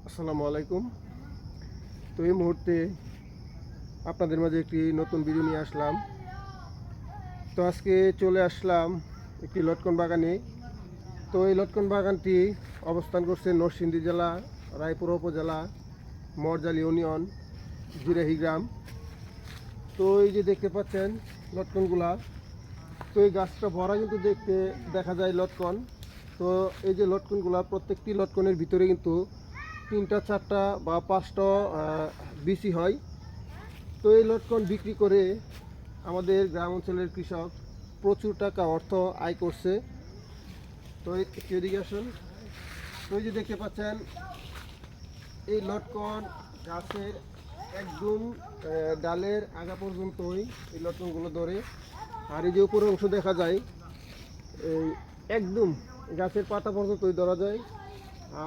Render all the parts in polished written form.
আসসালামু আলাইকুম। তো এই মুহূর্তে আপনাদের মাঝে একটি নতুন ভিডিও নিয়ে আসলাম। তো আজকে চলে আসলাম একটি লটকন বাগানে। তো এই লটকন বাগানটি অবস্থান করছে নরসিংদী জেলা, রায়পুর উপজেলা, মরজাল ইউনিয়ন, জিরাহি গ্রাম। তো এই যে দেখতে পাচ্ছেন লটকনগুলা, তো এই গাছটা ভরা কিন্তু দেখতে দেখা যায় লটকন। তো এই যে লটকনগুলা, প্রত্যেকটি লটকনের ভিতরে কিন্তু 3টা 4টা বা 5টা বিচি হয়। তো এই লটকন বিক্রি করে আমাদের গ্রাম অঞ্চলের কৃষক প্রচুর টাকা অর্থ আয় করছে। তো এদিকে আসুন। তো এই যে দেখতে পাচ্ছেন এই লটকন গাছের একদম ডালের আগা পর্যন্তই এই লটকনগুলো ধরে। আর এই যে উপরের অংশ দেখা যায়, এই একদম গাছের পাতা পর্যন্তই ধরা যায়।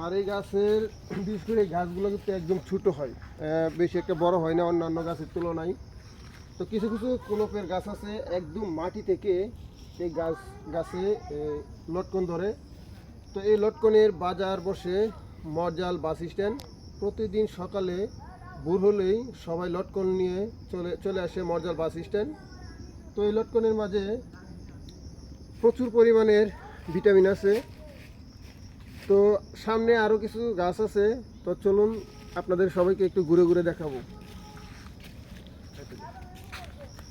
আর এই গাছের বিশেষ করে গাছগুলো কিন্তু একদম ছোটো হয়, বেশি একটা বড় হয় না অন্যান্য গাছের তুলনায়। তো কিছু কিছু কোলপের গাছ আছে একদম মাটি থেকে এই গাছে লটকন ধরে। তো এই লটকনের বাজার বসে মরজাল বাস স্ট্যান্ড। প্রতিদিন সকালে ভোর হলেই সবাই লটকন নিয়ে চলে আসে মরজাল বাস স্ট্যান্ড। তো এই লটকনের মাঝে প্রচুর পরিমাণের ভিটামিন আছে। তো সামনে আরও কিছু গাছ আছে, তো চলুন আপনাদের সবাইকে একটু ঘুরে ঘুরে দেখাবো।